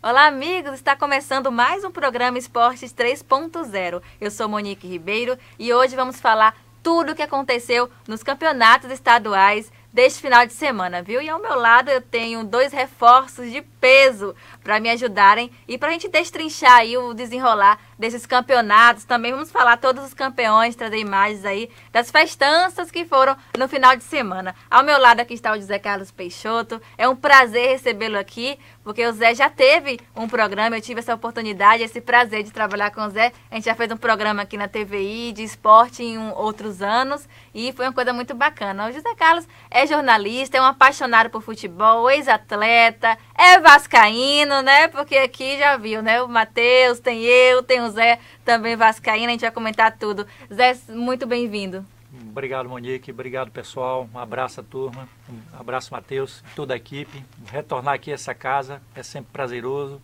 Olá, amigos! Está começando mais um programa Esportes 3.0. Eu sou Monique Ribeiro e hoje vamos falar tudo o que aconteceu nos campeonatos estaduais deste final de semana, viu? E ao meu lado eu tenho 2 reforços de peso para me ajudarem e para a gente destrinchar aí o desenrolar desses campeonatos. Também vamos falar todos os campeões, trazer imagens aí das festanças que foram no final de semana. Ao meu lado aqui está o José Carlos Peixoto. É um prazer recebê-lo aqui, porque o Zé já teve um programa, eu tive essa oportunidade, esse prazer de trabalhar com o Zé. A gente já fez um programa aqui na TVI de esporte em outros anos e foi uma coisa muito bacana. O José Carlos é jornalista, é um apaixonado por futebol, ex-atleta, é vascaíno, né? Porque aqui já viu, né? O Matheus, tem eu, tem o Zé, também vascaíno, a gente vai comentar tudo. Zé, muito bem-vindo. Obrigado, Monique. Obrigado, pessoal. Um abraço à turma. Um abraço, Matheus, toda a equipe. Retornar aqui a essa casa é sempre prazeroso.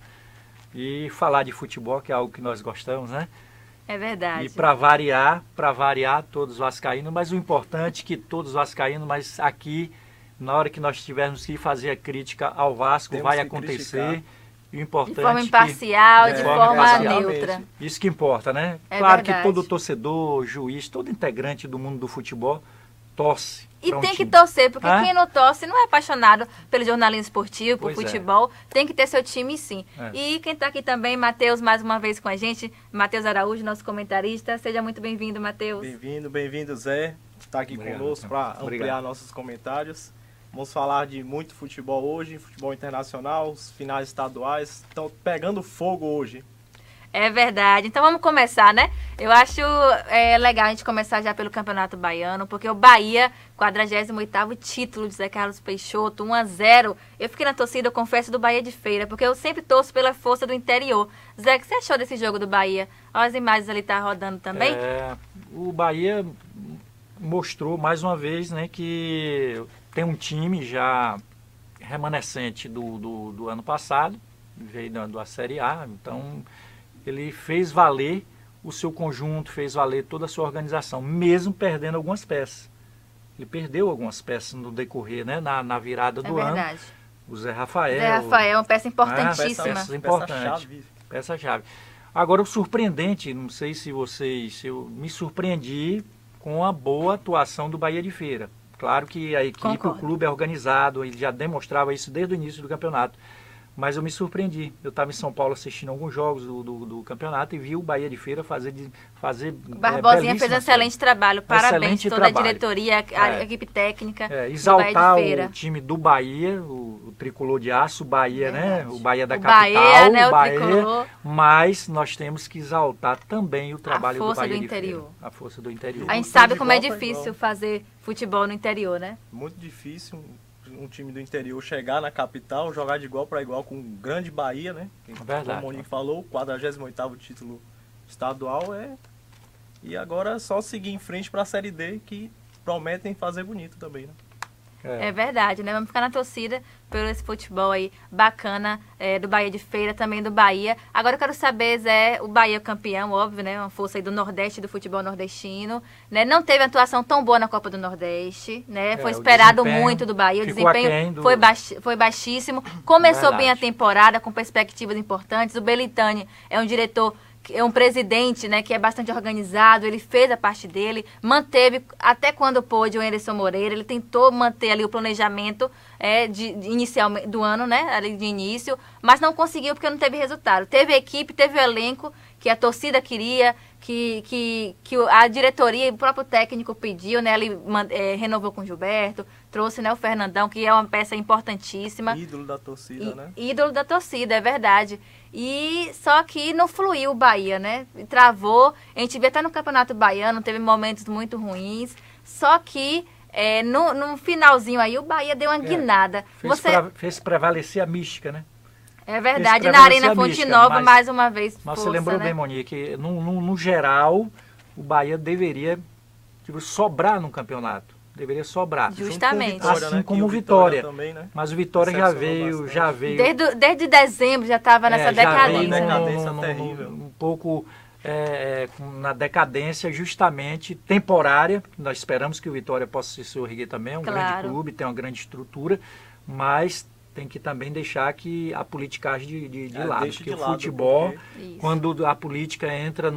E falar de futebol, que é algo que nós gostamos, né? É verdade. E para variar, todos vascaínos. Mas o importante é que todos vascaínos, mas aqui, na hora que nós tivermos que fazer a crítica ao Vasco, temos vai que acontecer. criticar. E o importante de forma imparcial, de forma neutra. Isso que importa, né? É claro verdade. que todo torcedor, juiz, todo integrante do mundo do futebol torce. E pra um tem que time. torcer, porque quem não torce não é apaixonado pelo jornalismo esportivo, por Pois é. futebol. Tem que ter seu time, sim. É. E quem está aqui também, Matheus, mais uma vez com a gente. Matheus Araújo, nosso comentarista. Seja muito bem-vindo, Matheus. Bem-vindo, Zé. Está aqui Obrigado, conosco para ampliar obrigado. nossos comentários. Vamos falar de muito futebol hoje, futebol internacional, os finais estaduais. Estão pegando fogo hoje. É verdade. Então vamos começar, né? Eu acho legal a gente começar já pelo Campeonato Baiano, porque o Bahia, 48º título de Zé Carlos Peixoto, 1-0. Eu fiquei na torcida, eu confesso, do Bahia de Feira, porque eu sempre torço pela força do interior. Zé, o que você achou desse jogo do Bahia? Olha as imagens ali, tá rodando também. O Bahia mostrou mais uma vez, né, que tem um time já remanescente do ano passado, veio da Série A, então ele fez valer o seu conjunto, fez valer toda a sua organização, mesmo perdendo algumas peças. Ele perdeu algumas peças no decorrer, né, na virada do ano. Verdade. O Zé Rafael. Zé Rafael, uma peça importantíssima. Peças importantes. Peça-chave. Agora, o surpreendente, não sei se eu me surpreendi com a boa atuação do Bahia de Feira. Claro que a equipe, Concordo. o clube é organizado, ele já demonstrava isso desde o início do campeonato. Mas eu me surpreendi. Eu estava em São Paulo assistindo alguns jogos do campeonato e vi o Bahia de Feira fazer o Barbosinha fez um excelente trabalho. Parabéns Excelente toda trabalho. a diretoria, a equipe técnica. Exaltar do Bahia de Feira. o time do Bahia, o tricolor de aço, o Bahia, né? O Bahia da O capital, Bahia, né? o O Bahia, tricolor. Mas nós temos que exaltar também o trabalho força do Bahia do de interior. Feira. A força do interior. A gente Foi sabe de como é igual pra difícil igual. fazer futebol no interior, né? Muito difícil um time do interior chegar na capital, jogar de igual para igual com o grande Bahia, né? Verdade. Como o Monique falou, o 48º título estadual E agora é só seguir em frente para a Série D, que prometem fazer bonito também, né? É verdade, né? Vamos ficar na torcida pelo esse futebol aí bacana do Bahia de Feira, também do Bahia. Agora eu quero saber, Zé, o Bahia campeão, óbvio, né? Uma força aí do Nordeste, do futebol nordestino, né? Não teve atuação tão boa na Copa do Nordeste, né? Foi o esperado desempenho muito do Bahia, o ficou desempenho aquém do- foi baixíssimo. Começou bem a Verdade. temporada, com perspectivas importantes. O Belitani é um diretor, é um presidente, né, que é bastante organizado, ele fez a parte dele, manteve até quando pôde o Anderson Moreira, ele tentou manter ali o planejamento inicial do ano, né, ali de início, mas não conseguiu porque não teve resultado. Teve a equipe, teve o elenco que a torcida queria, que a diretoria e o próprio técnico pediu, né, ele renovou com o Gilberto, trouxe, né, o Fernandão, que é uma peça importantíssima. Ídolo da torcida, né? Ídolo da torcida, é verdade. E só que não fluiu o Bahia, né? Travou. A gente vê até no Campeonato Baiano, teve momentos muito ruins. Só que no finalzinho aí o Bahia deu uma guinada. Fez prevalecer a mística, né? É verdade, fez na Arena prevalecer a Fonte mística, Nova, mas- mais uma vez, Mas força, você lembrou né? bem, Monique, no geral, o Bahia deveria sobrar no campeonato. Deveria sobrar. Justamente. Assim né? como Que o Vitória. também, né? Mas o Vitória Decepcionou já bastante. veio Desde dezembro já estava nessa já veio decadência. Decadência terrível. um pouco na decadência justamente temporária. Nós esperamos que o Vitória possa se erguer também, é um Claro. grande clube, tem uma grande estrutura, mas tem que também deixar que a politicagem de lado, deixa porque de o lado, futebol, Isso. quando a política entra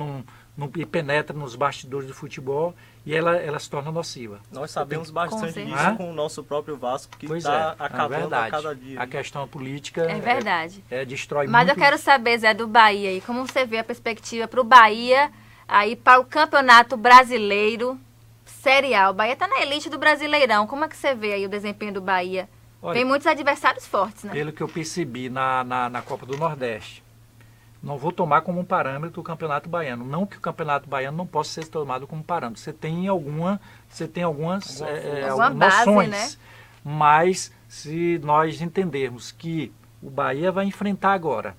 e penetra nos bastidores do futebol, e ela se torna nociva. Nós sabemos Com bastante certeza. disso com o nosso próprio Vasco, que Pois está é acabando verdade. a cada dia. A questão política É verdade. destrói Mas muito. eu quero saber, Zé, do Bahia aí, como você vê a perspectiva para o Bahia aí para o Campeonato Brasileiro Série A? O Bahia está na elite do Brasileirão. Como é que você vê aí o desempenho do Bahia? Olha, Tem muitos adversários fortes, né? pelo que eu percebi na Copa do Nordeste, não vou tomar como um parâmetro o Campeonato Baiano. Não que o Campeonato Baiano não possa ser tomado como parâmetro. Você tem algumas Alguma base, noções, né? mas se nós entendermos que o Bahia vai enfrentar agora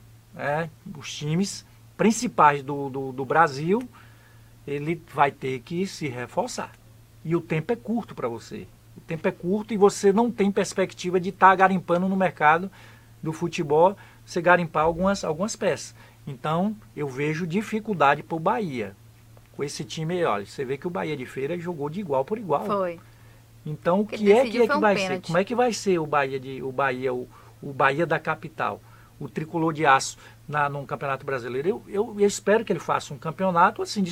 os times principais do Brasil, ele vai ter que se reforçar. E o tempo é curto para você. O tempo é curto e você não tem perspectiva de estar garimpando no mercado do futebol, você garimpar algumas peças. Então, eu vejo dificuldade para o Bahia. Com esse time aí, olha, você vê que o Bahia de Feira jogou de igual por igual. Foi. Então, o Quem que é decidiu que foi um vai ser? pênalti. Como é que vai ser o Bahia da capital, o tricolor de aço num campeonato brasileiro? Eu espero que ele faça um campeonato assim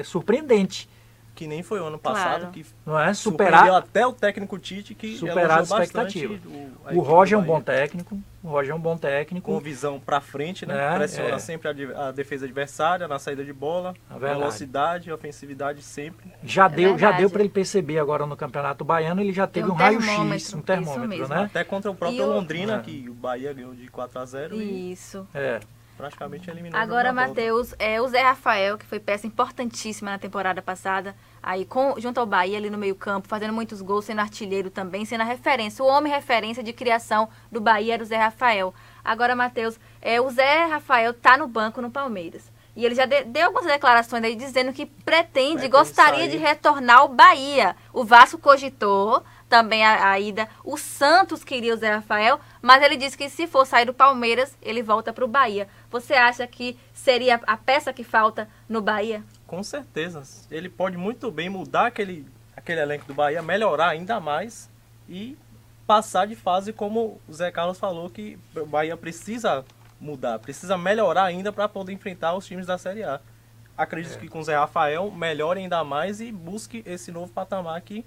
surpreendente, Que nem foi o ano passado, Claro. que não é? surpreendeu Superar até o técnico Tite, que superar elogiou a bastante expectativa. a O equipe Roger é do um bom Bahia. técnico. O Roger é um bom técnico. Com visão para frente, né? Pressiona É. sempre a defesa adversária na saída de bola, É verdade. velocidade, ofensividade sempre. Já deu verdade. para ele perceber agora no Campeonato Baiano, ele já teve um um raio-x, termômetro, um isso termômetro, mesmo. né? Até contra o próprio E o- Londrina, É. que o Bahia ganhou de 4-0 e Isso. É. praticamente eliminou Agora, o jogo da volta. Matheus, o Zé Rafael, que foi peça importantíssima na temporada passada, aí junto ao Bahia ali no meio-campo, fazendo muitos gols, sendo artilheiro também, sendo a referência, o homem referência de criação do Bahia era o Zé Rafael. Agora, Matheus, o Zé Rafael tá no banco no Palmeiras. E ele já deu algumas declarações aí dizendo que gostaria sair. de retornar ao Bahia. O Vasco cogitou também a ida. O Santos queria o Zé Rafael, mas ele disse que se for sair do Palmeiras, ele volta para o Bahia. Você acha que seria a peça que falta no Bahia? Com certeza. Ele pode muito bem mudar aquele elenco do Bahia, melhorar ainda mais e passar de fase, como o Zé Carlos falou, que o Bahia precisa mudar, precisa melhorar ainda para poder enfrentar os times da Série A. Acredito que com o Zé Rafael melhore ainda mais e busque esse novo patamar que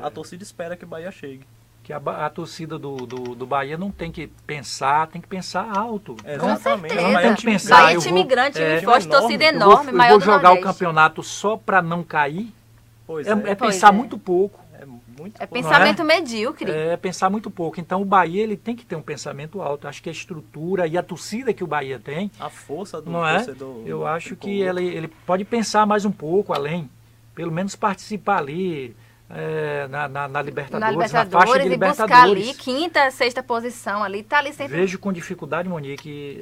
a torcida espera que o Bahia chegue. Que a torcida do Bahia não tem que pensar, tem que pensar alto. Exatamente. certeza. O Bahia é um Tem que time pensar, Bahia é eu time vou- grande, time é, forte, enorme. torcida Eu enorme, eu maior vou do jogar o Nordeste. campeonato só para não cair. Pois É é, Pois pensar é. muito pouco. é muito É pouco. pensamento medíocre. É pensar muito pouco. Então o Bahia ele tem que ter um pensamento alto. Acho que a estrutura e a torcida que o Bahia tem, A força do não é? torcedor. Eu acho que tricolor. ele pode pensar mais um pouco além. Pelo menos participar ali na Libertadores, na faixa de e buscar Libertadores. ali quinta, sexta posição ali, tá ali sempre. Vejo com dificuldade, Monique,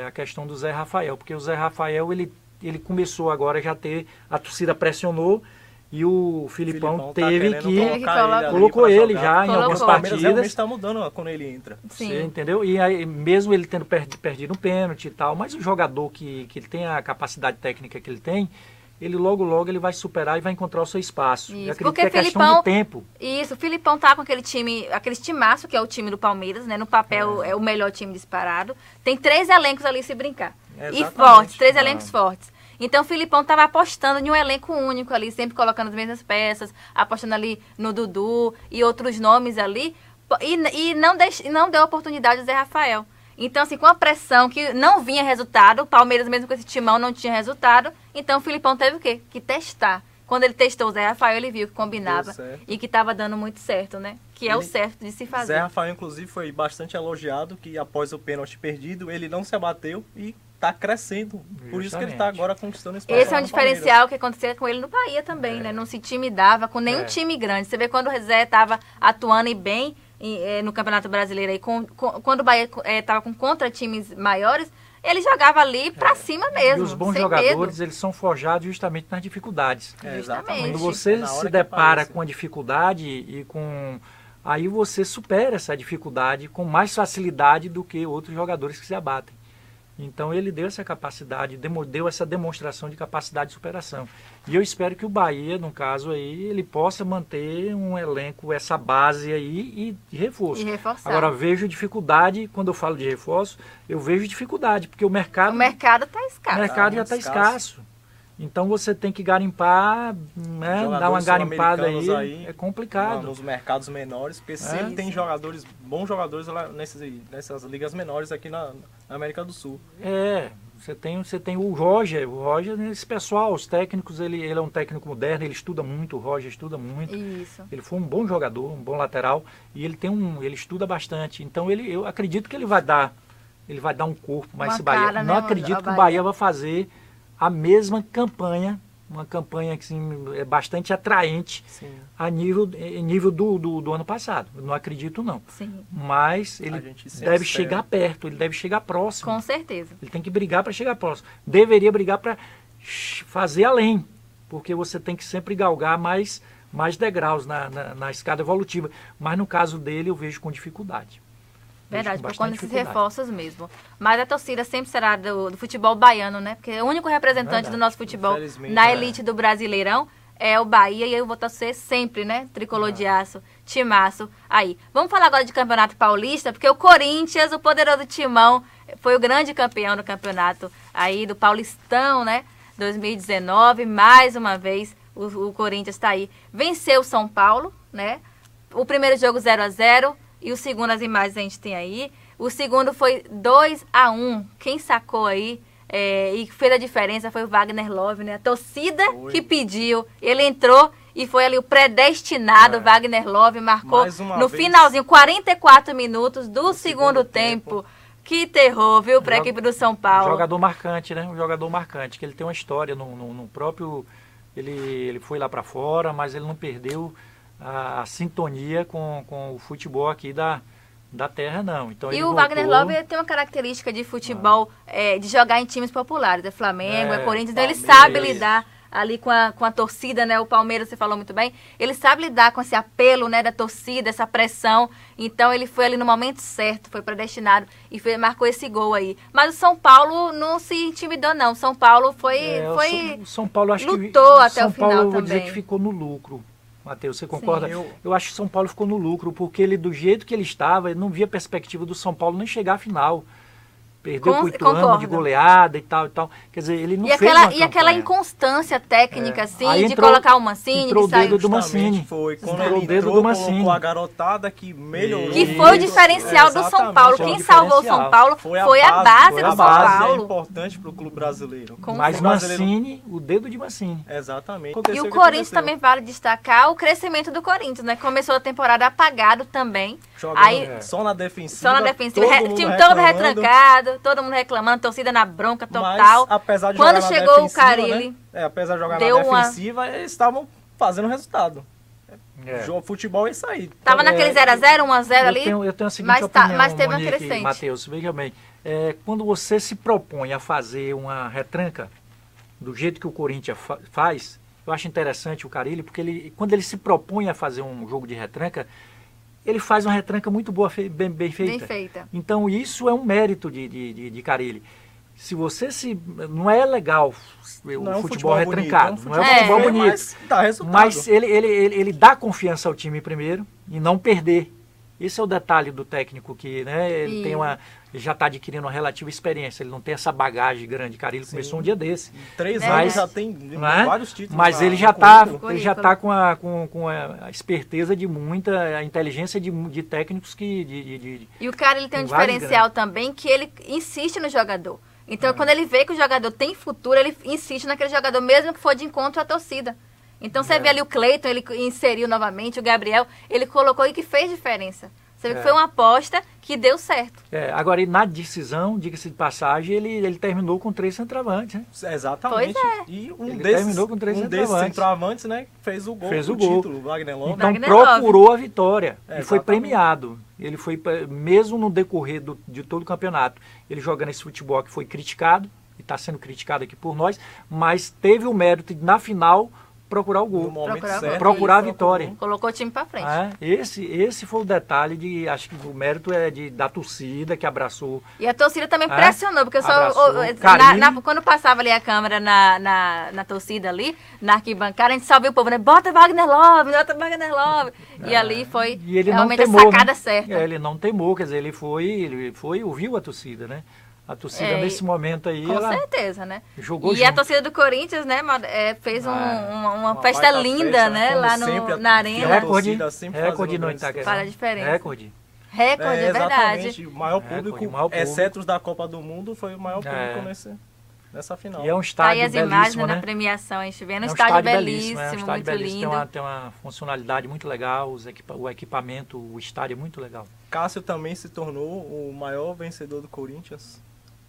a questão do Zé Rafael, porque o Zé Rafael ele começou agora já ter, a torcida pressionou e o Filipão tá teve querendo que colocar ele ali colocou pra ele jogar. já em Colocou. algumas O Palmeiras realmente partidas. está mudando quando ele entra. Sim. Você entendeu? E aí, mesmo ele tendo perdido um pênalti e tal, mas o jogador que ele tem a capacidade técnica que ele tem, ele logo ele vai superar e vai encontrar o seu espaço. Isso, Eu acredito porque que é questão Filipão- de tempo. Isso, o Filipão tá com aquele timaço, que é o time do Palmeiras, né? No papel é o melhor time disparado. Tem 3 elencos ali se brincar. E Exatamente. fortes, 3 Ah. elencos fortes. Então o Filipão tava apostando em um elenco único ali, sempre colocando as mesmas peças, apostando ali no Dudu e outros nomes ali, e não deu oportunidade ao Zé Rafael. Então, assim, com a pressão que não vinha resultado, o Palmeiras mesmo com esse timão não tinha resultado, então o Filipão teve o quê? Que testar. Quando ele testou o Zé Rafael, ele viu que combinava Deu certo. e que estava dando muito certo, né? Que é o Ele- certo de se fazer. Zé Rafael, inclusive, foi bastante elogiado, que após o pênalti perdido, ele não se abateu e está crescendo. Por isso que ele está Justamente. agora conquistando espaço Esse é lá um no Palmeiras. diferencial que acontecia com ele no Bahia também, né? Não se intimidava com nenhum É. time grande. Você vê quando o Zé estava atuando e bem no Campeonato Brasileiro, aí, quando o Bahia estava com contra times maiores, ele jogava ali pra cima mesmo. E os bons sem jogadores, medo. eles são forjados justamente nas dificuldades. É, Justamente. exatamente. Quando você Na hora se que depara aparece. com a dificuldade e com... Aí você supera essa dificuldade com mais facilidade do que outros jogadores que se abatem. Então ele deu essa capacidade, deu essa demonstração de capacidade de superação. E eu espero que o Bahia, no caso aí, ele possa manter um elenco, essa base aí e reforço. E reforçar. Agora vejo dificuldade, quando eu falo de reforço, eu vejo dificuldade, porque o mercado está escasso. o mercado já está escasso. Então você tem que garimpar, né, dar uma garimpada aí, é complicado. Nos mercados menores, porque sempre tem bons jogadores lá nessas ligas menores aqui na América do Sul. Você tem o Roger, esse pessoal, os técnicos, ele é um técnico moderno, ele estuda muito, o Roger estuda muito. Isso. Ele foi um bom jogador, um bom lateral, e ele estuda bastante. Então eu acredito que ele vai dar um corpo, mas esse Bahia, não acredito que o Bahia vai fazer a mesma campanha, uma campanha que assim, é bastante atraente a nível do ano passado. Eu não acredito não. Sim. Mas ele deve chegar perto, ele deve chegar próximo. Com certeza. Ele tem que brigar para chegar próximo. Deveria brigar para fazer além, porque você tem que sempre galgar mais degraus na escada evolutiva. Mas no caso dele eu vejo com dificuldade. Verdade, por conta desses reforços mesmo. Mas a torcida sempre será do futebol baiano, né? Porque o único representante do nosso futebol na elite do Brasileirão é o Bahia, e eu vou torcer sempre, né? Tricolor de aço, timaço. Aí, vamos falar agora de Campeonato Paulista, porque o Corinthians, o poderoso Timão, foi o grande campeão do campeonato aí do Paulistão, né? 2019, mais uma vez, o Corinthians está aí. Venceu o São Paulo, né? O primeiro jogo 0-0. E o segundo, as imagens a gente tem aí. O segundo foi 2-1. Quem sacou aí e fez a diferença foi o Wagner Love, né? A torcida que pediu. Ele entrou e foi ali o predestinado. Wagner Love marcou no finalzinho, 44 minutos do segundo tempo. Que terror, viu, para a equipe do São Paulo. Jogador marcante, né? Um jogador marcante, que ele tem uma história no próprio... Ele foi lá para fora, mas ele não perdeu a sintonia com o futebol aqui da terra, não. Então, e o Wagner Love tem uma característica de futebol, de jogar em times populares, é Flamengo, é Corinthians, então ele sabe lidar ali com a torcida, né? O Palmeiras, você falou muito bem, ele sabe lidar com esse apelo, né, da torcida, essa pressão, então ele foi ali no momento certo, foi predestinado e marcou esse gol aí. Mas o São Paulo não se intimidou, não. São Paulo o São Paulo acho lutou até o final Paulo, também. Vou dizer que ficou no lucro. Matheus, você concorda? Eu acho que São Paulo ficou no lucro, porque ele, do jeito que ele estava, ele não via perspectiva do São Paulo nem chegar à final. Perdeu por 8 anos de goleada e tal. Quer dizer, ele não fez uma campanha. E aquela inconstância técnica, assim, de colocar o Mancini, entrou de sair... o dedo do Mancini. Foi quando ele entrou, colocou a garotada que melhorou. Que foi o diferencial do São Paulo. Quem salvou o São Paulo foi a base do São Paulo. É importante para o clube brasileiro. Mas Mancini, o dedo de Mancini. Exatamente. E o Corinthians também vale destacar o crescimento do Corinthians, né? Começou a temporada apagado também. Jogando só na defensiva. Só na defensiva. Time todo retrancado, todo mundo reclamando, torcida na bronca total. Mas, apesar de quando jogar chegou na o Carille, né? Apesar de jogar na defensiva, eles estavam fazendo resultado. Futebol é isso aí. Tava naquele 0x0, 1x0 ali. Eu tenho a seguinte opinião, mas teve uma Monique, crescente. Matheus, veja bem. Quando você se propõe a fazer uma retranca, do jeito que o Corinthians faz, eu acho interessante o Carille, porque quando ele se propõe a fazer um jogo de retranca, ele faz uma retranca muito boa, bem feita. Bem feita. Então isso é um mérito de Carille. Se você não é legal o futebol retrancado, não é um futebol bonito, mas dá resultado. Mas ele dá confiança ao time primeiro e não perder. Esse é o detalhe do técnico, que, né, ele já está adquirindo uma relativa experiência, ele não tem essa bagagem grande. Carille começou um dia desse. 3 anos já tem vários títulos. Mas ele já está com a esperteza de a inteligência de técnicos que... E o cara, ele tem um diferencial também, que ele insiste no jogador. Então, quando ele vê que o jogador tem futuro, ele insiste naquele jogador, mesmo que for de encontro à torcida. Então, você vê ali o Cleiton, ele inseriu novamente, o Gabriel, ele colocou e que fez diferença. Você vê que foi uma aposta que deu certo. Agora, na decisão, diga-se de passagem, ele terminou com 3 centroavantes, né? Exatamente. Pois é. E terminou com 3 desses centroavantes, né, fez o gol. Título, Wagner Love. Então, procurou a vitória e foi premiado. Ele foi, mesmo no decorrer de todo o campeonato, ele jogando esse futebol que foi criticado, e está sendo criticado aqui por nós, mas teve o mérito de, na final, procurar o No gol, momento Procurar certo. procurar a ele vitória. Colocou o time pra frente. Esse foi o detalhe acho que o mérito é da torcida que abraçou. E a torcida também pressionou, porque Abraçou, carinho. quando passava ali a câmera na torcida ali, na arquibancada, a gente só viu o povo, né? Bota Wagner Love, bota Wagner Love. E ali foi E ele realmente não temou, a sacada né? certa. Ele não temou, quer dizer, ele foi ouviu a torcida, né? A torcida nesse momento aí, Com ela certeza, né? jogou E a junto. torcida do Corinthians, né, fez uma festa baita linda, festa, né? como Lá sempre, na arena. a Recorde, torcida sempre recorde fazendo no grandes Itaquera. Faz a diferença. Recorde. Recorde, é verdade. Exatamente. O maior público, Recorde, o maior público. exceto os da Copa do Mundo, foi o maior público nessa final. E é um Tá aí estádio as imagens, belíssimo, né, né? na premiação, a gente vê no É um estádio é um belíssimo, estádio muito belíssimo, lindo. tem uma funcionalidade muito legal, o equipamento, o estádio é muito legal. Cássio também se tornou o maior vencedor do Corinthians.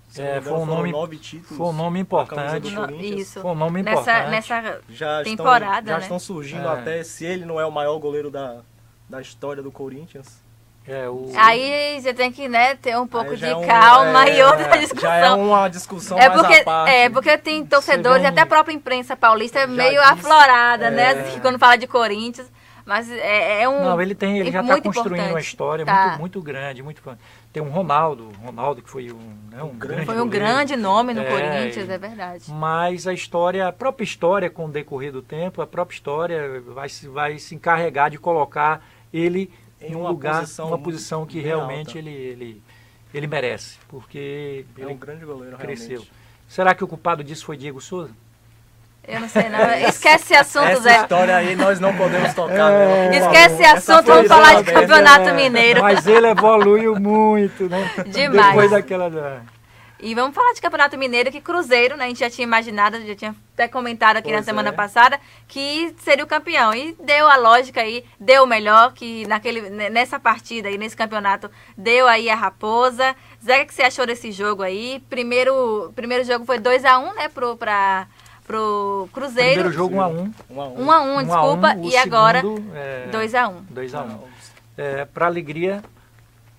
Se não me Foi engano, um foram nome, 9 títulos foi um nome com a camisa importante. do Corinthians. Isso. Foi um nome importante. Nessa Já temporada, já né? estão surgindo É. até, se ele não é o maior goleiro da história do Corinthians. Aí você tem que, né, ter um pouco Aí de já é um- calma e outra Já é discussão. uma discussão É mais porque, à parte. porque tem torcedores, Você e até a própria imprensa paulista é meio disse, aflorada, né? Assim, quando fala de Corinthians. Mas é um. Não, ele já está muito construindo importante. uma história Tá. muito grande, muito. Tem um Ronaldo que foi um grande Foi um goleiro. grande nome no É, Corinthians, e- é verdade. Mas a própria história, com o decorrer do tempo, a própria história vai se encarregar de colocar ele Em em um uma lugar, posição uma posição que bem realmente alta. ele merece, porque É ele um grande goleiro, cresceu. realmente. Será que o culpado disso foi Diego Souza? Eu não sei, não. Esquece esse assunto, Essa Zé. história aí nós não podemos tocar nela, por Esquece esse favor. Essa assunto, foi vamos falar de aberta. Campeonato Mineiro. Mas ele evoluiu muito, né? Demais. Depois daquela. E vamos falar de Campeonato Mineiro, que Cruzeiro, né? A gente já tinha imaginado, já tinha até comentado aqui na Pois semana é. passada, que seria o campeão. E deu a lógica aí, deu o melhor, que nessa partida aí, nesse campeonato, deu aí a Raposa. Zé, o que você achou desse jogo aí? Primeiro jogo foi 2-1, né, pro Cruzeiro. Primeiro jogo 1-1. 1-1, desculpa. O E agora, segundo, 2-1. 2-1.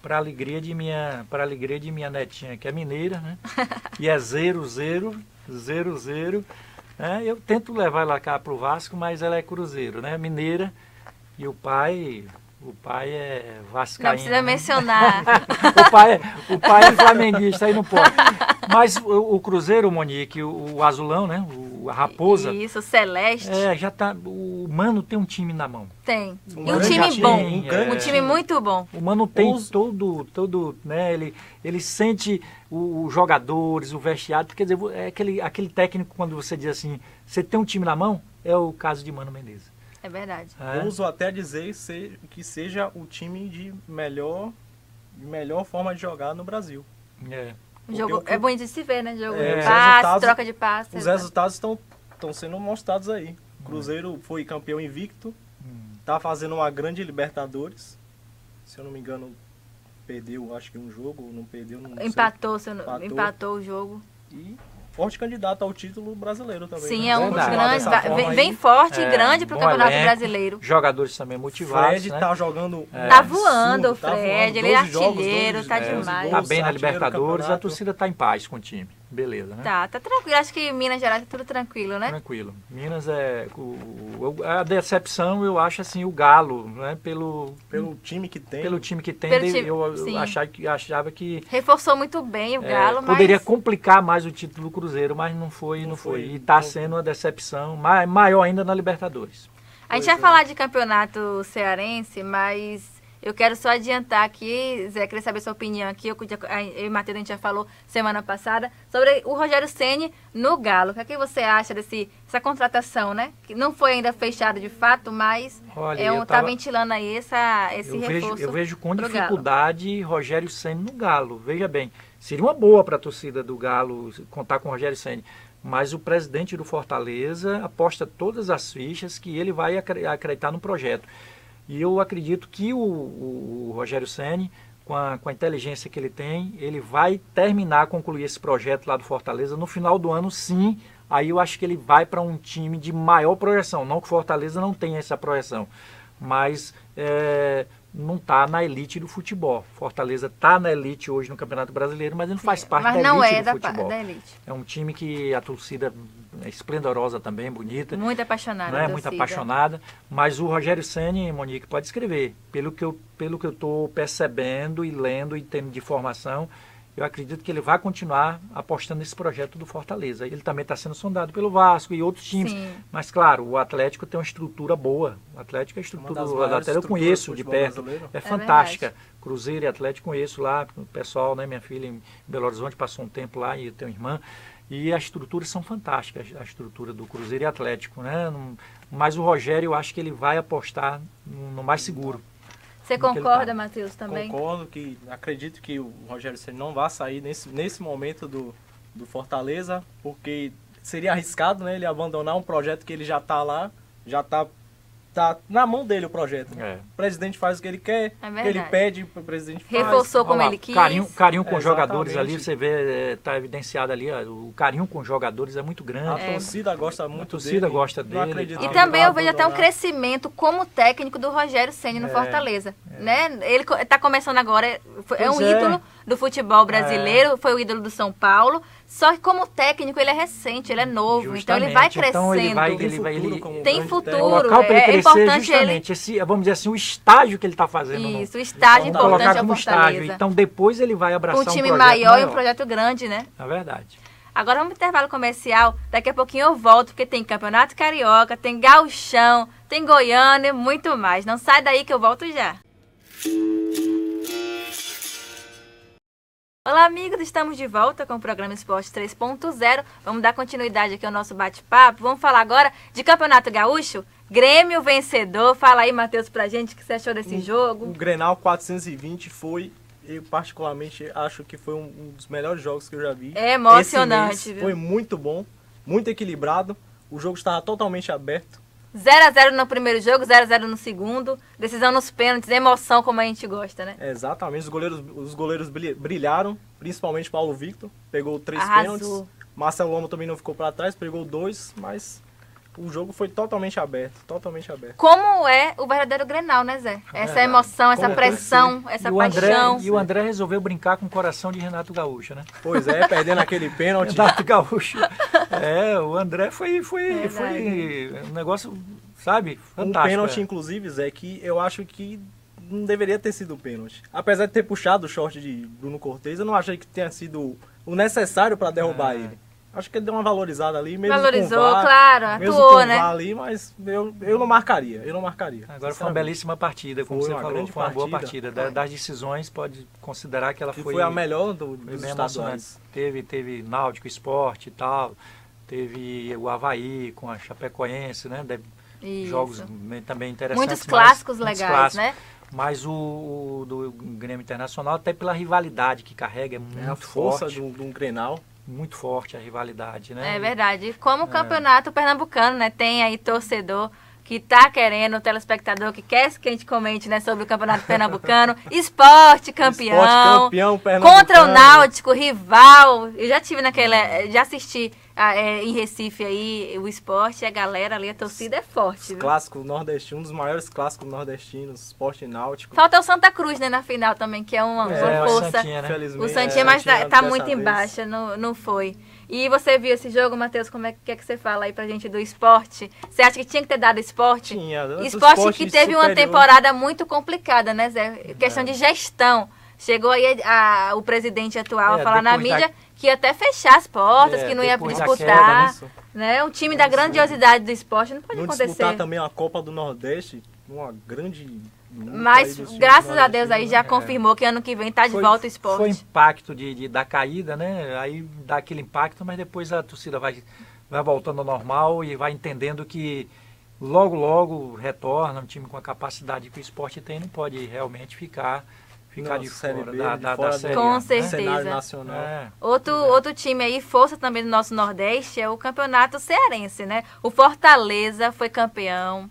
Para alegria de minha netinha, que é mineira, né? E é 0-0. Eu tento levar ela cá pro Vasco, mas ela é Cruzeiro, né? Mineira. E o pai é vascaíno. Não precisa né? mencionar. o pai é flamenguista, aí não pode. Mas o Cruzeiro, Monique, o azulão, né? A Raposa. Isso, Celeste. Já tá. O Mano tem um time na mão. Tem. Um E um grande time time, bom. um grande Um time muito bom. O Mano tem todo, né? Ele sente os jogadores, o vestiário. Quer dizer, é aquele técnico, quando você diz assim, você tem um time na mão, é o caso de Mano Menezes. É verdade. Ouso até dizer que seja o time de melhor forma de jogar no Brasil. O jogo é bonito de se ver, né? Jogo É, de os passe, resultados- troca de passe. Os resultados estão sendo mostrados aí. O Cruzeiro foi campeão invicto, tá fazendo uma grande Libertadores. Se eu não me engano, perdeu, acho que um jogo, ou não perdeu, não sei. Empatou o jogo. E forte candidato ao título brasileiro também. Sim, né? é um dos Verdade. grandes. Dessa forma Vem aí. forte e grande pro bom Campeonato elenco, Brasileiro. Jogadores também motivados, Fred né? tá jogando. Tá voando o absurdo, tá Fred, voando. ele é 12 jogos, artilheiro, 12 tá 12 demais. Tá gols, bem na artilheiro do Libertadores, a campeonato. torcida tá em paz com o time. Beleza, né? Tá tranquilo. Acho que em Minas Gerais tá tudo tranquilo, né? Tranquilo. Minas a decepção, eu acho assim, o Galo, né? Pelo time que tem. time que tem, Pelo time, eu sim. achava que Reforçou muito bem o Galo, mas... poderia complicar mais o título do Cruzeiro, mas não foi. E está sendo uma decepção maior ainda na Libertadores. A gente vai falar de campeonato cearense, mas eu quero só adiantar aqui, Zé, queria saber sua opinião aqui. Eu e o Matheus, a gente já falou semana passada sobre o Rogério Ceni no Galo. O que é que você acha dessa contratação, né? Que não foi ainda fechado de fato, mas Olha, tá ventilando aí esse reforço. Eu vejo com pro dificuldade Rogério Ceni no Galo. Veja bem, seria uma boa para a torcida do Galo contar com o Rogério Ceni. Mas o presidente do Fortaleza aposta todas as fichas que ele vai acreditar no projeto. E eu acredito que o Rogério Ceni, com a inteligência que ele tem, ele vai concluir esse projeto lá do Fortaleza. No final do ano, sim, aí eu acho que ele vai para um time de maior projeção. Não que o Fortaleza não tenha essa projeção, mas não está na elite do futebol. Fortaleza está na elite hoje no Campeonato Brasileiro, mas ele não faz parte da elite do futebol. Da elite. É um time que a torcida esplendorosa também, bonita. Muito apaixonada. Né? Muito apaixonada. Mas o Rogério Ceni, Monique, pode escrever. Pelo que eu estou percebendo e lendo e tendo de informação, eu acredito que ele vai continuar apostando nesse projeto do Fortaleza. Ele também está sendo sondado pelo Vasco e outros times. Sim. Mas, claro, o Atlético tem uma estrutura boa. O Atlético é estrutura, até eu conheço de perto. É fantástica. Verdade. Cruzeiro e Atlético conheço lá. O pessoal, né, minha filha em Belo Horizonte passou um tempo lá e eu tenho irmã. E as estruturas são fantásticas, a estrutura do Cruzeiro e Atlético. Né? Mas o Rogério, eu acho que ele vai apostar no mais seguro. Você concorda, Matheus, também? Concordo, acredito que o Rogério Ceni não vai sair nesse momento do Fortaleza, porque seria arriscado, né, ele abandonar um projeto que ele já está lá, já está na mão dele o projeto. É. O presidente faz o que ele quer, o que ele pede, o presidente faz. Reforçou como ele quis. Carinho com os jogadores ali, você vê, está evidenciado ali, o carinho com os jogadores é muito grande. A torcida gosta muito dele. A torcida gosta dele. E também eu vejo até um crescimento como técnico do Rogério Ceni no Fortaleza. Né? Ele está começando agora, é um ídolo do futebol brasileiro, foi o ídolo do São Paulo, só que como técnico ele é recente, ele é novo, justamente. Então ele vai crescendo. Então tem futuro. O local para ele crescer importante justamente esse, vamos dizer assim, o estágio que ele está fazendo. Isso, o estágio importante é o Fortaleza. Estágio. Então depois ele vai abraçar um time projeto maior e um projeto grande, né? É verdade. Agora vamos pro intervalo comercial, daqui a pouquinho eu volto, porque tem Campeonato Carioca, tem Gauchão, tem Goiânia e muito mais. Não sai daí que eu volto já. Olá, amigos, estamos de volta com o programa Esporte 3.0. Vamos dar continuidade aqui ao nosso bate-papo. Vamos falar agora de Campeonato Gaúcho. Grêmio vencedor. Fala aí, Matheus, pra gente o que você achou desse jogo. O Grenal 420 foi, eu particularmente acho que foi um dos melhores jogos que eu já vi. É emocionante, viu? Foi muito bom, muito equilibrado. O jogo estava totalmente aberto. 0x0 no primeiro jogo, 0x0 no segundo. Decisão nos pênaltis, emoção como a gente gosta, né? Exatamente, os goleiros brilharam, principalmente Paulo Victor, pegou 3 Arrasou. pênaltis. Marcelo Lomba também não ficou para trás, pegou 2, mas o jogo foi totalmente aberto, totalmente aberto. Como é o verdadeiro Grenal, né, Zé? Essa emoção, essa pressão, essa paixão. E o André resolveu brincar com o coração de Renato Gaúcho, né? Pois é, perdendo aquele pênalti. Renato Gaúcho. O André foi um negócio, sabe, fantástico. Um pênalti, inclusive, Zé, que eu acho que não deveria ter sido pênalti. Apesar de ter puxado o short de Bruno Cortez, eu não achei que tenha sido o necessário para derrubar ele. Acho que ele deu uma valorizada ali, mesmo valorizou, com VAR, claro, atuou, né? Ali, mas eu não marcaria, Agora foi uma belíssima partida, como você falou, foi uma boa partida. Das decisões, pode considerar que ela foi a melhor dos estaduais. Teve Náutico, Sport e tal, teve o Avaí com a Chapecoense, né? Jogos também interessantes. Muitos clássicos legais, né? Mas o do Grêmio Internacional, até pela rivalidade que carrega, é muito a força forte. de um Grenal. Muito forte a rivalidade, né? É verdade. Como o campeonato pernambucano, né? Tem aí torcedor que tá querendo, o telespectador que quer que a gente comente, né, sobre o campeonato pernambucano. Esporte campeão. Esporte campeão pernambucano. Contra o Náutico, rival. Eu já tive já assisti em Recife aí o Esporte e a galera ali, a torcida é forte. Clássico nordestino, um dos maiores clássicos nordestinos, Esporte e Náutico. Falta o Santa Cruz, né, na final também, que é uma força. O Santinha, né? O Santinha, mas tá muito em baixa, não foi. E você viu esse jogo, Matheus? Como é que você fala aí pra gente do esporte? Você acha que tinha que ter dado esporte? Tinha. Esporte que teve uma temporada muito complicada, né, Zé? Questão de gestão. Chegou aí o presidente atual a falar na mídia que ia até fechar as portas, que não ia disputar. Né? Um time da grandiosidade do esporte não pode acontecer. Disputar também a Copa do Nordeste, uma grande... Mas, graças a Deus, aí já confirmou que ano que vem tá de volta o esporte. Foi impacto da caída, né? Aí dá aquele impacto, mas depois a torcida vai voltando ao normal e vai entendendo que logo retorna um time com a capacidade que o esporte tem, não pode realmente ficar de fora da Série A. Com certeza. Cenário nacional. Outro time aí, força também do nosso Nordeste, é o Campeonato Cearense, né? O Fortaleza foi campeão.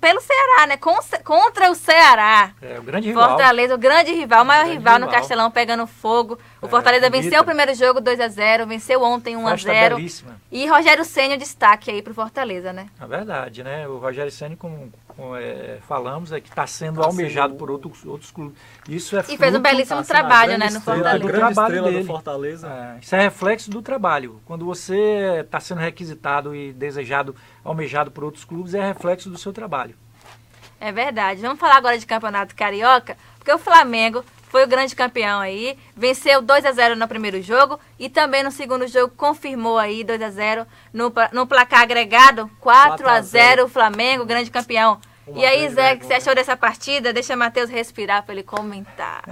Pelo Ceará, né? Contra o Ceará. O grande rival. Fortaleza, o grande rival, o maior rival no Castelão, pegando fogo. O Fortaleza venceu o primeiro jogo 2x0, venceu ontem 1x0. E Rogério Ceni, o destaque aí pro Fortaleza, né? É verdade, né? O Rogério Ceni com falamos, é que está sendo almejado por outros clubes. Isso é E fez um belíssimo trabalho, né, no Fortaleza. A grande estrela do Fortaleza. Isso é reflexo do trabalho. Quando você está sendo requisitado e desejado, almejado por outros clubes, é reflexo do seu trabalho. É verdade. Vamos falar agora de Campeonato Carioca, porque o Flamengo foi o grande campeão aí, venceu 2-0 no primeiro jogo e também no segundo jogo confirmou aí 2-0 no placar agregado, 4-0 o Flamengo, grande campeão. E aí, Zé, o que você achou dessa partida? Deixa o Matheus respirar para ele comentar.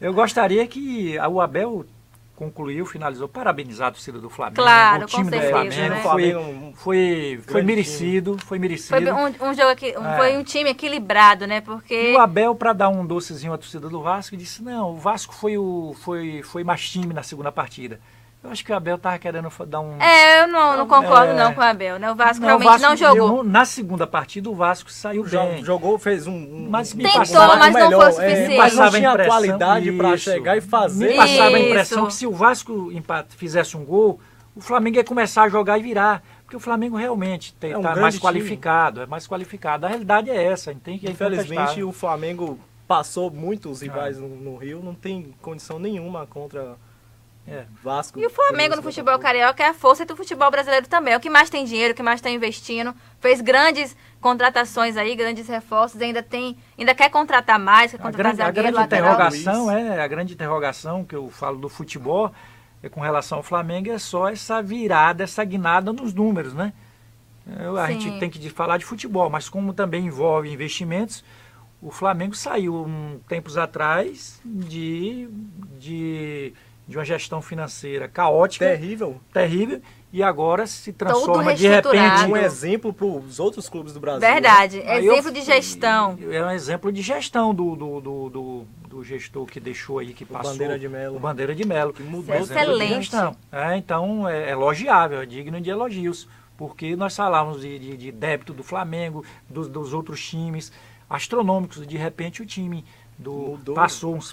Eu gostaria que o Abel concluiu, finalizou, parabenizar a torcida do Flamengo, claro, o time com do certeza, Flamengo, né? foi merecido, foi merecido. Foi um jogo aqui, foi um time equilibrado, né? Porque e o Abel, para dar um docezinho à torcida do Vasco, disse: não, o Vasco foi mais time na segunda partida. Eu acho que o Abel estava querendo dar um... eu não concordo não com o Abel, né? O Vasco realmente não jogou. Na segunda partida, o Vasco saiu bem. Jogou, fez mas não foi o suficiente. Mas não tinha a qualidade para chegar e fazer. Me passava a impressão que se o Vasco fizesse um gol, o Flamengo ia começar a jogar e virar. Porque o Flamengo realmente está mais qualificado, é mais qualificado. A realidade é essa. Tem que Infelizmente, o Flamengo passou muitos rivais no Rio, não tem condição nenhuma contra... Vasco. E o Flamengo no futebol carioca é a força do futebol brasileiro também. É o que mais tem dinheiro, o que mais está investindo. Fez grandes contratações aí, grandes reforços. Ainda quer contratar mais, quer contratar zagueiro, lateral. A grande interrogação que eu falo do futebol com relação ao Flamengo é só essa virada, essa guinada nos números, né? A gente tem que falar de futebol, mas como também envolve investimentos, o Flamengo saiu tempos atrás de uma gestão financeira caótica, terrível, e agora se transforma de repente um exemplo para os outros clubes do Brasil. Verdade, exemplo de gestão. É um exemplo de gestão do gestor que deixou aí, que passou. O Bandeira de Melo. Que mudou. Excelente. Então é elogiável, é digno de elogios, porque nós falávamos de débito do Flamengo, dos outros times astronômicos, de repente o time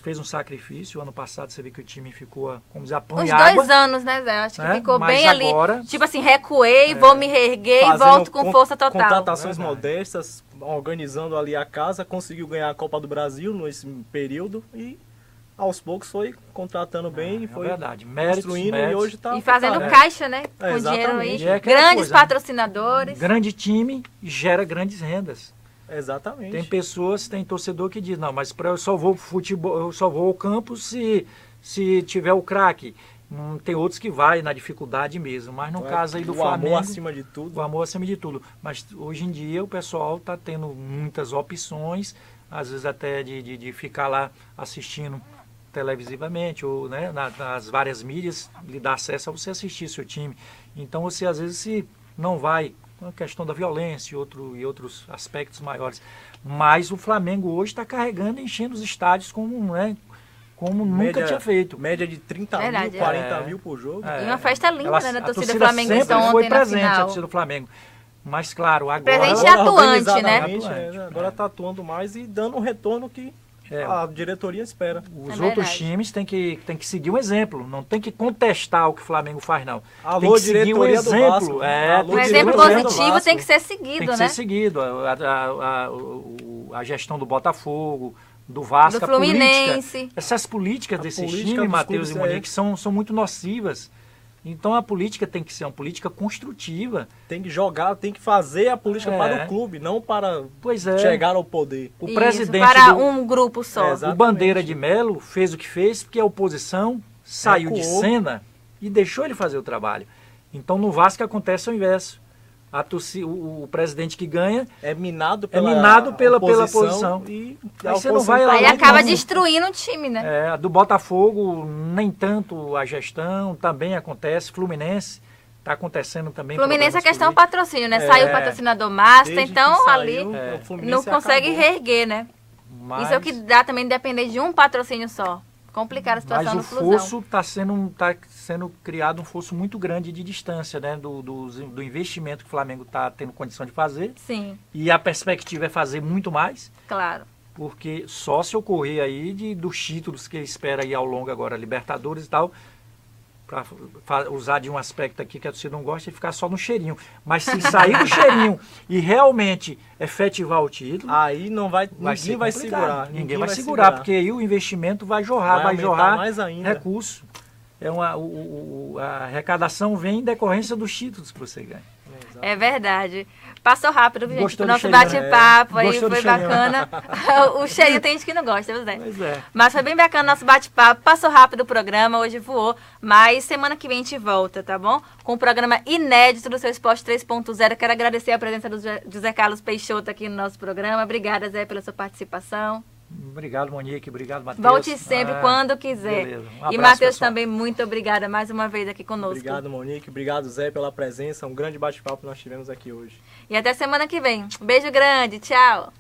fez um sacrifício. Ano passado você vê que o time ficou, como dizer, apanhado. Uns 2 anos, né, Zé? Acho que ficou bem agora, ali. Tipo assim, recuei, vou me reerguer e volto com força total. Contratações modestas, organizando ali a casa, conseguiu ganhar a Copa do Brasil nesse período e aos poucos foi contratando bem, foi construindo e hoje está... E fazendo caixa, né? Com dinheiro aí. Grandes patrocinadores. Grande time gera grandes rendas. Exatamente. Tem torcedor que diz: não, mas eu só vou futebol, eu só vou ao campo se tiver o craque. Tem outros que vai na dificuldade mesmo, mas no caso aí do Flamengo, o amor acima de tudo. O amor acima de tudo. Mas hoje em dia o pessoal está tendo muitas opções, às vezes até de ficar lá assistindo televisivamente ou, né, nas várias mídias, lhe dá acesso a você assistir seu time. Então você às vezes não vai, a questão da violência e outros aspectos maiores. Mas o Flamengo hoje está carregando e enchendo os estádios como nunca tinha feito. Média de 30 mil, 40 mil por jogo. E uma festa linda, né, da torcida flamenguista ontem foi presente, na final. a torcida do Flamengo. Mas claro, agora... Presente e atuante, né? Agora está atuando mais e dando um retorno que a diretoria espera. Os outros times têm que seguir um exemplo, não tem que contestar o que o Flamengo faz, não. Alô, tem que seguir um exemplo. Um exemplo positivo tem que ser seguido, né? Tem que ser seguido. A gestão do Botafogo, do Vasco, do Fluminense. Essas políticas desses times, Matheus e Monique, são muito nocivas. Então a política tem que ser uma política construtiva. Tem que jogar, tem que fazer a política para o clube, não para chegar ao poder. O presidente para um grupo só. O Bandeira de Melo fez o que fez porque a oposição saiu de cena e deixou ele fazer o trabalho. Então no Vasco acontece o inverso. O presidente que ganha é minado pela oposição. E aí você não vai lá. Aí acaba destruindo o time, né? A do Botafogo, nem tanto a gestão, também acontece. Fluminense, está acontecendo também. Fluminense a questão do patrocínio, né? Saiu o patrocinador master, então ali não consegue reerguer, né? Isso é o que dá também de depender de um patrocínio só. Complicar a situação no Flusão. Mas o fosso está sendo criado um fosso muito grande de distância, né, do investimento que o Flamengo está tendo condição de fazer. Sim. E a perspectiva é fazer muito mais. Claro. Porque só se ocorrer aí dos títulos que ele espera aí ao longo agora, Libertadores e tal, usar de um aspecto aqui que a torcida não gosta, é ficar só no cheirinho. Mas se sair do cheirinho e realmente efetivar o título, aí não vai, ninguém vai segurar. Ninguém vai segurar, porque aí o investimento vai jorrar, vai jorrar mais ainda. recurso. A arrecadação vem em decorrência dos títulos que você ganha. É verdade. Passou rápido, gente. Gostou O do nosso cheirinho, bate-papo aí Gostou do foi cheirinho. bacana. O cheirinho tem gente que não gosta, Zé. Pois é. Mas foi bem bacana o nosso bate-papo. Passou rápido o programa, hoje voou. Mas semana que vem a gente volta, tá bom? Com um programa inédito do seu Esporte 3.0. Quero agradecer a presença do José Carlos Peixoto aqui no nosso programa. Obrigada, Zé, pela sua participação. Obrigado, Monique. Obrigado, Matheus. Volte sempre, quando quiser. Beleza. E Matheus também, muito obrigada mais uma vez aqui conosco. Obrigado, Monique. Obrigado, Zé, pela presença. Um grande bate-papo que nós tivemos aqui hoje. E até semana que vem. Beijo grande. Tchau.